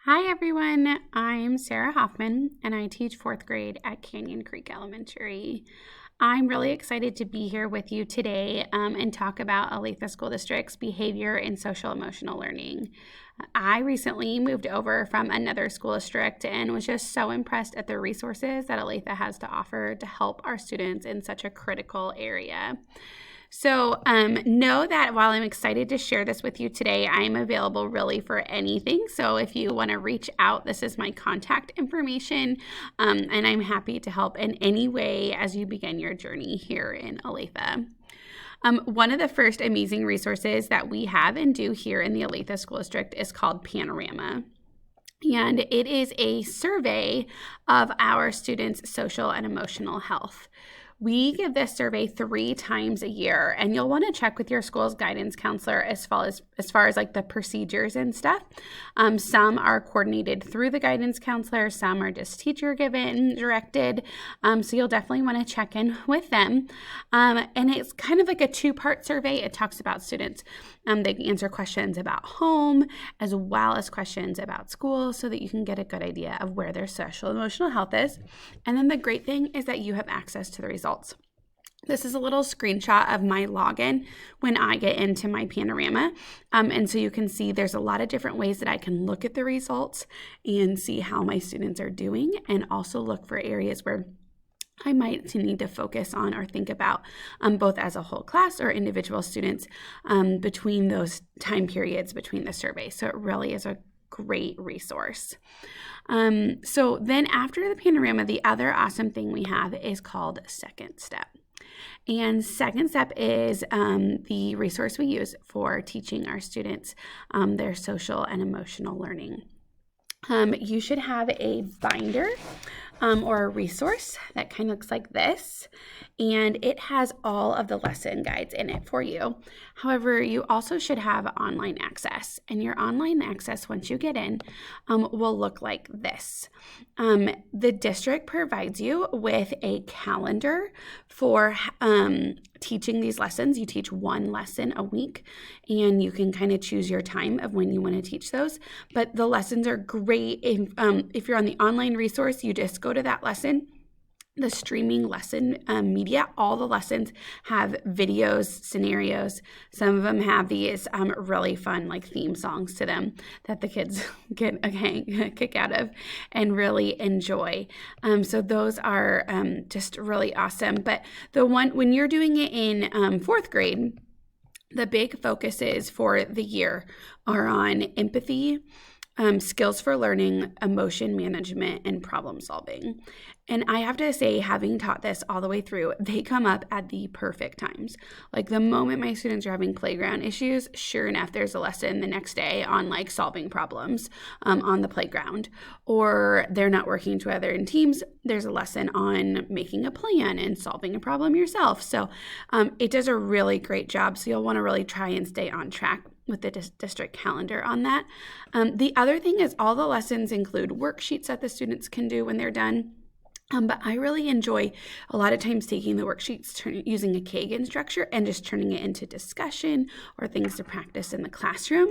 Hi everyone, I'm Sarah Hoffman and I teach 4th grade at Canyon Creek Elementary. I'm really excited to be here with you today and talk about Olathe School District's behavior and social emotional learning. I recently moved over from another school district and was just so impressed at the resources that Olathe has to offer to help our students in such a critical area. So know that while I'm excited to share this with you today, I'm available really for anything. So if you want to reach out, this is my contact information, and I'm happy to help in any way as you begin your journey here in Olathe. One of the first amazing resources that we have and do here in the Olathe School District is called Panorama. And it is a survey of our students' social and emotional health. We give this survey 3 times a year, and you'll want to check with your school's guidance counselor as far as like the procedures and stuff. Some are coordinated through the guidance counselor, some are just teacher directed. So you'll definitely want to check in with them. And it's kind of like a 2-part survey. It talks about students. They can answer questions about home as well as questions about school so that you can get a good idea of where their social and emotional health is. And then the great thing is that you have access to the results. This is a little screenshot of my login when I get into my Panorama. And so you can see there's a lot of different ways that I can look at the results and see how my students are doing, and also look for areas where I might need to focus on or think about both as a whole class or individual students between those time periods between the surveys. So it really is a great resource. So then after the Panorama, the other awesome thing we have is called Second Step. And Second Step is the resource we use for teaching our students their social and emotional learning. You should have a binder or a resource that kind of looks like this, and it has all of the lesson guides in it for you. However, you also should have online access, and your online access, once you get in, will look like this. The district provides you with a calendar for teaching these lessons. You teach 1 lesson a week, and you can kind of choose your time of when you want to teach those. But the lessons are great. If you're on the online resource, you just go to that lesson. The streaming lesson media, all the lessons have videos, scenarios. Some of them have these really fun like theme songs to them that the kids get a kick out of and really enjoy. So those are just really awesome. But the one when you're doing it in 4th grade, the big focuses for the year are on empathy, skills for learning, emotion management, and problem solving. And I have to say, having taught this all the way through, they come up at the perfect times. Like the moment my students are having playground issues, sure enough, there's a lesson the next day on like solving problems on the playground. Or they're not working together in teams, there's a lesson on making a plan and solving a problem yourself. So it does a really great job. So you'll want to really try and stay on track with the district calendar on that. The other thing is all the lessons include worksheets that the students can do when they're done. But I really enjoy a lot of times taking the worksheets, using a Kagan structure and just turning it into discussion or things to practice in the classroom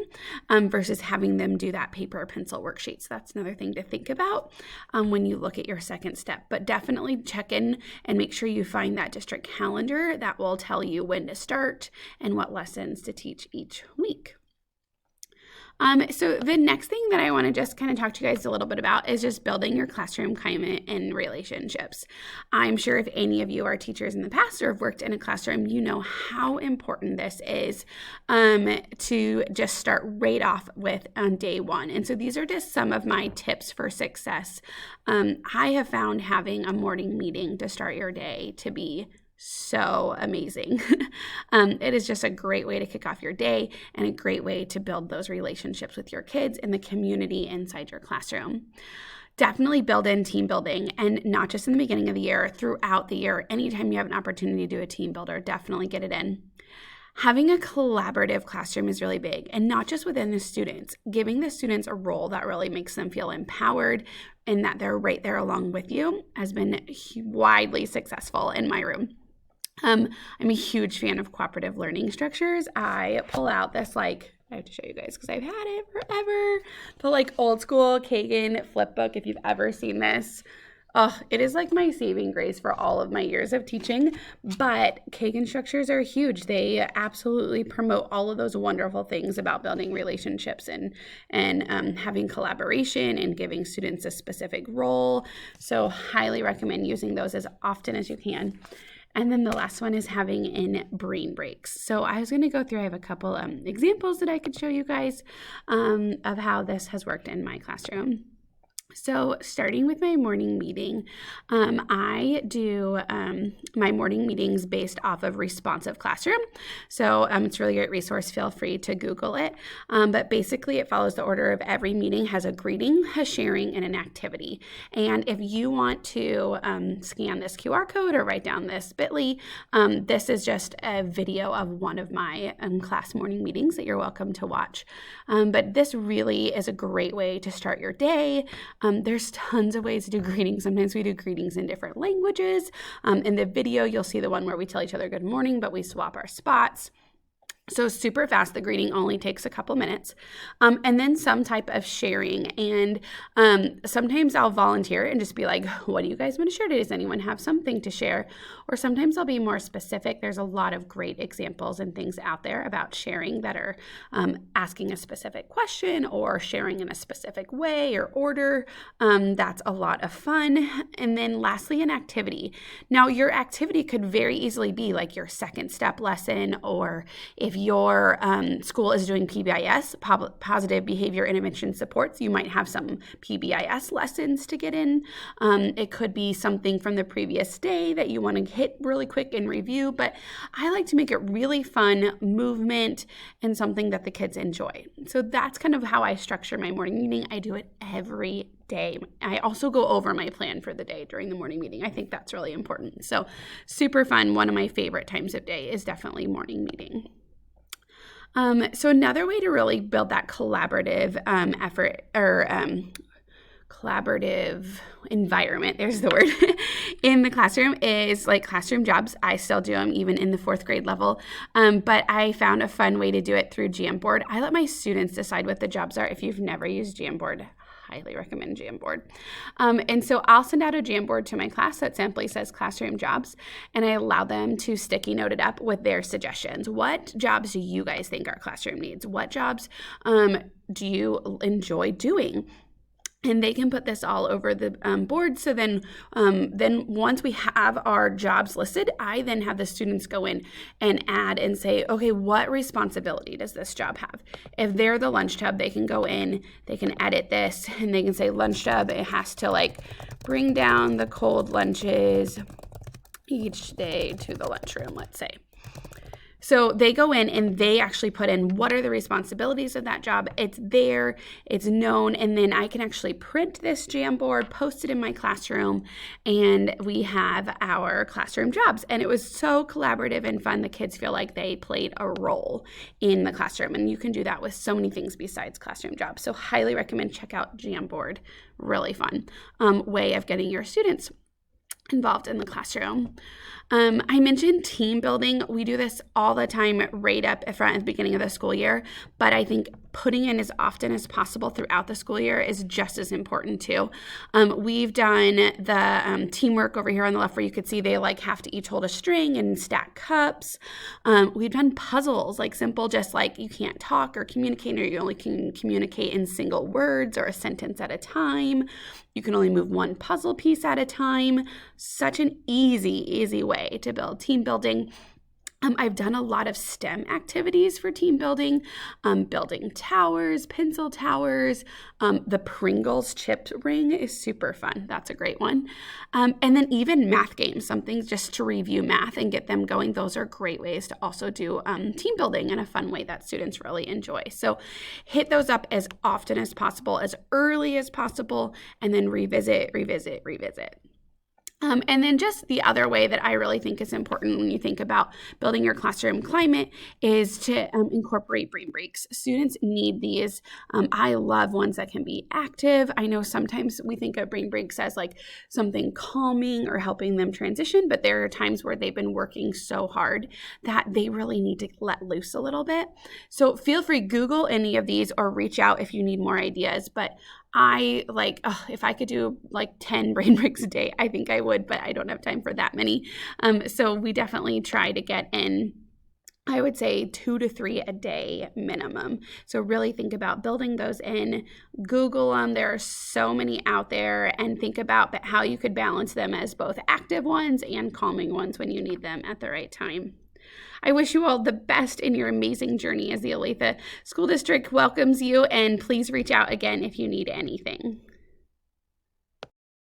versus having them do that paper or pencil worksheet. So that's another thing to think about when you look at your Second Step. But definitely check in and make sure you find that district calendar that will tell you when to start and what lessons to teach each week. So the next thing that I want to just kind of talk to you guys a little bit about is just building your classroom climate and relationships. I'm sure if any of you are teachers in the past or have worked in a classroom, you know how important this is to just start right off with on day 1. And so these are just some of my tips for success. I have found having a morning meeting to start your day to be so amazing. It is just a great way to kick off your day and a great way to build those relationships with your kids and the community inside your classroom. Definitely build in team building, and not just in the beginning of the year, throughout the year. Anytime you have an opportunity to do a team builder, definitely get it in. Having a collaborative classroom is really big, and not just within the students. Giving the students a role that really makes them feel empowered and that they're right there along with you has been widely successful in my room. I'm a huge fan of cooperative learning structures. I pull out this like I have to show you guys because I've had it forever. The like old school Kagan flip book, if you've ever seen this. Oh, it is like my saving grace for all of my years of teaching, but Kagan structures are huge. They absolutely promote all of those wonderful things about building relationships and having collaboration and giving students a specific role. So highly recommend using those as often as you can. And then the last one is having in brain breaks. So I was going to go through, I have a couple examples that I could show you guys of how this has worked in my classroom. So starting with my morning meeting, I do my morning meetings based off of Responsive Classroom. So it's a really great resource. Feel free to Google it. But basically it follows the order of every meeting has a greeting, a sharing, and an activity. And if you want to scan this QR code or write down this bit.ly, this is just a video of one of my class morning meetings that you're welcome to watch. But this really is a great way to start your day. There's tons of ways to do greetings. Sometimes we do greetings in different languages. In the video, you'll see the one where we tell each other good morning, but we swap our spots. So super fast, the greeting only takes a couple minutes. And then some type of sharing. And sometimes I'll volunteer and just be like, what do you guys want to share today? Does anyone have something to share? Or sometimes I'll be more specific. There's a lot of great examples and things out there about sharing that are asking a specific question or sharing in a specific way or order. That's a lot of fun. And then lastly, an activity. Now, your activity could very easily be like your second step lesson, or if your school is doing PBIS, Positive Behavior Intervention Supports, you might have some PBIS lessons to get in. It could be something from the previous day that you want to hit really quick and review, but I like to make it really fun, movement, and something that the kids enjoy. So that's kind of how I structure my morning meeting. I do it every day. I also go over my plan for the day during the morning meeting. I think that's really important. So super fun. One of my favorite times of day is definitely morning meeting. So another way to really build that collaborative effort or collaborative environment, there's the word, in the classroom is like classroom jobs. I still do them even in the 4th grade level, but I found a fun way to do it through Jamboard. I let my students decide what the jobs are. If you've never used Jamboard, highly recommend Jamboard. And so I'll send out a Jamboard to my class that simply says classroom jobs, and I allow them to sticky note it up with their suggestions. What jobs do you guys think our classroom needs? What jobs do you enjoy doing? And they can put this all over the board. So then once we have our jobs listed, I then have the students go in and add and say, okay, what responsibility does this job have? If they're the lunch tub, they can go in, they can edit this, and they can say lunch tub, it has to like bring down the cold lunches each day to the lunchroom, let's say. So they go in and they actually put in what are the responsibilities of that job. It's there, it's known, and then I can actually print this Jamboard, post it in my classroom, and we have our classroom jobs. And it was so collaborative and fun. The kids feel like they played a role in the classroom, and you can do that with so many things besides classroom jobs. So highly recommend check out Jamboard. Really fun way of getting your students involved in the classroom. I mentioned team building. We do this all the time right up front at the beginning of the school year, but I think putting in as often as possible throughout the school year is just as important too. We've done the teamwork over here on the left where you could see they like have to each hold a string and stack cups. We've done puzzles, like simple, just like you can't talk or communicate, or you only can communicate in single words or a sentence at a time. You can only move one puzzle piece at a time. Such an easy way to build team building. I've done a lot of STEM activities for team building, building towers, pencil towers. The Pringles chipped ring is super fun. That's a great one. And then even math games, something just to review math and get them going. Those are great ways to also do team building in a fun way that students really enjoy. So hit those up as often as possible, as early as possible, and then revisit. And then just the other way that I really think is important when you think about building your classroom climate is to incorporate brain breaks. Students need these. I love ones that can be active. I know sometimes we think of brain breaks as like something calming or helping them transition, but there are times where they've been working so hard that they really need to let loose a little bit. So feel free, Google any of these or reach out if you need more ideas. But if I could do like 10 brain breaks a day, I think I would, but I don't have time for that many. So we definitely try to get in, I would say 2 to 3 a day minimum. So really think about building those in, Google them. There are so many out there, and think about how you could balance them as both active ones and calming ones when you need them at the right time. I wish you all the best in your amazing journey as the Olathe School District welcomes you, and please reach out again if you need anything.